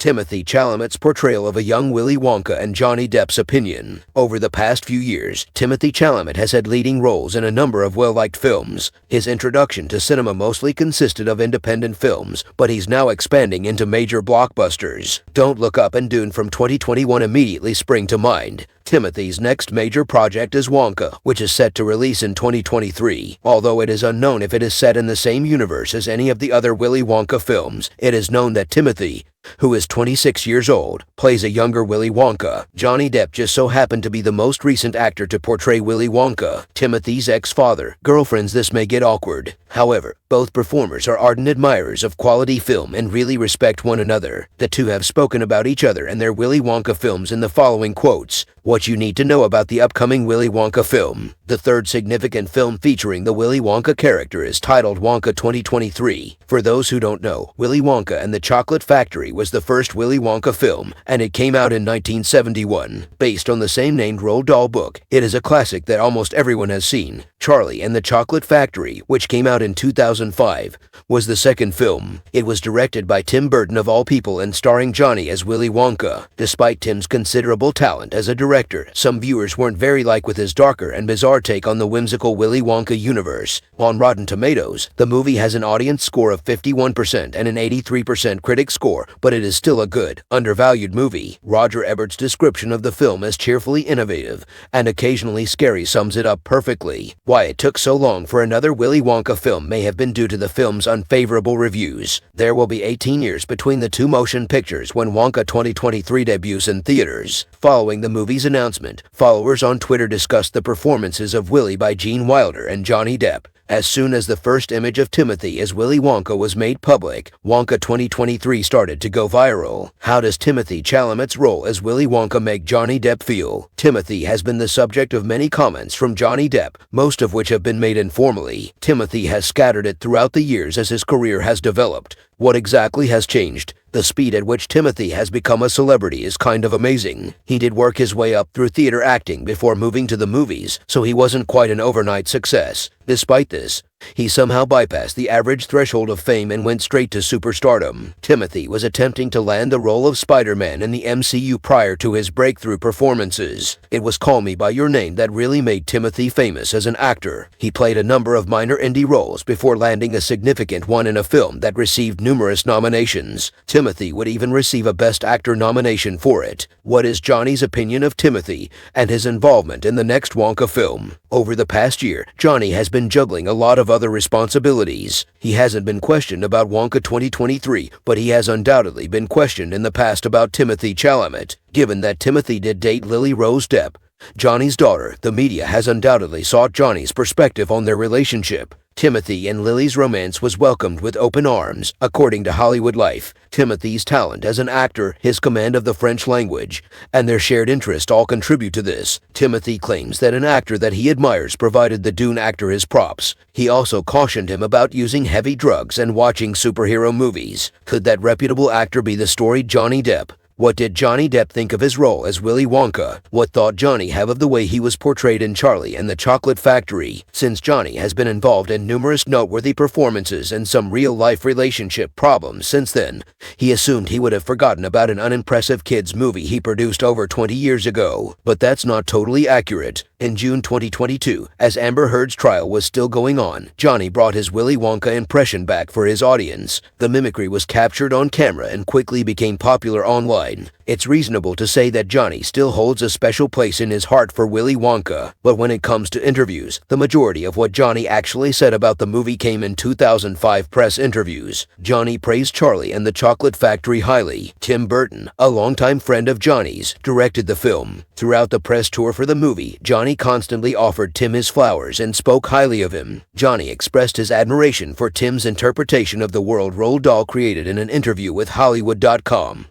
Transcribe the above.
Timothy Chalamet's portrayal of a young Willy Wonka and Johnny Depp's opinion. Over the past few years, Timothy Chalamet has had leading roles in a number of well-liked films. His introduction to cinema mostly consisted of independent films, but he's now expanding into major blockbusters. Don't Look Up and Dune from 2021 immediately spring to mind. Timothy's next major project is Wonka, which is set to release in 2023. Although it is unknown if it is set in the same universe as any of the other Willy Wonka films, it is known that Timothy, who is 26 years old, plays a younger Willy Wonka. Johnny Depp just so happened to be the most recent actor to portray Willy Wonka, Timothy's ex-father. Girlfriends, this may get awkward. However, both performers are ardent admirers of quality film and really respect one another. The two have spoken about each other and their Willy Wonka films in the following quotes. What you need to know about the upcoming Willy Wonka film. The third significant film featuring the Willy Wonka character is titled Wonka 2023. For those who don't know, Willy Wonka and the Chocolate Factory was the first Willy Wonka film, and it came out in 1971. Based on the same named Roald Dahl book, it is a classic that almost everyone has seen. Charlie and the Chocolate Factory, which came out in 2005, was the second film. It was directed by Tim Burton of all people and starring Johnny as Willy Wonka. Despite Tim's considerable talent as a director, some viewers weren't very like with his darker and bizarre take on the whimsical Willy Wonka universe. On Rotten Tomatoes, the movie has an audience score of 51% and an 83% critic score, but it is still a good, undervalued movie. Roger Ebert's description of the film as cheerfully innovative and occasionally scary sums it up perfectly. Why it took so long for another Willy Wonka film may have been due to the film's unfavorable reviews. There will be 18 years between the two motion pictures when Wonka 2023 debuts in theaters. Following the movie's announcement, followers on Twitter discussed the performances of Willy by Gene Wilder and Johnny Depp. As soon as the first image of Timothy as Willy Wonka was made public, Wonka 2023 started to go viral. How does Timothy Chalamet's role as Willy Wonka make Johnny Depp feel? Timothy has been the subject of many comments from Johnny Depp, most of which have been made informally. Timothy has scattered it throughout the years as his career has developed. What exactly has changed? The speed at which Timothy has become a celebrity is kind of amazing. He did work his way up through theater acting before moving to the movies, so he wasn't quite an overnight success. Despite this, he somehow bypassed the average threshold of fame and went straight to superstardom. Timothy was attempting to land the role of Spider-Man in the MCU prior to his breakthrough performances. It was Call Me By Your Name that really made Timothy famous as an actor. He played a number of minor indie roles before landing a significant one in a film that received numerous nominations. Timothy would even receive a Best Actor nomination for it. What is Johnny's opinion of Timothy and his involvement in the next Wonka film? Over the past year, Johnny has been juggling a lot of other responsibilities. He hasn't been questioned about Wonka 2023, but he has undoubtedly been questioned in the past about Timothy Chalamet. Given that Timothy did date Lily Rose Depp, Johnny's daughter, the media has undoubtedly sought Johnny's perspective on their relationship. Timothy and Lily's romance was welcomed with open arms, according to Hollywood Life. Timothy's talent as an actor, his command of the French language, and their shared interest all contribute to this. Timothy claims that an actor that he admires provided the Dune actor his props. He also cautioned him about using heavy drugs and watching superhero movies. Could that reputable actor be the storied Johnny Depp? What did Johnny Depp think of his role as Willy Wonka? What thought Johnny have of the way he was portrayed in Charlie and the Chocolate Factory? Since Johnny has been involved in numerous noteworthy performances and some real-life relationship problems since then, he assumed he would have forgotten about an unimpressive kids movie he produced over 20 years ago. But that's not totally accurate. In June 2022, as Amber Heard's trial was still going on, Johnny brought his Willy Wonka impression back for his audience. The mimicry was captured on camera and quickly became popular online. It's reasonable to say that Johnny still holds a special place in his heart for Willy Wonka, but when it comes to interviews, the majority of what Johnny actually said about the movie came in 2005 press interviews. Johnny praised Charlie and the Chocolate Factory highly. Tim Burton, a longtime friend of Johnny's, directed the film. Throughout the press tour for the movie, Johnny constantly offered Tim his flowers and spoke highly of him. Johnny expressed his admiration for Tim's interpretation of the world Roald Dahl created in an interview with Hollywood.com.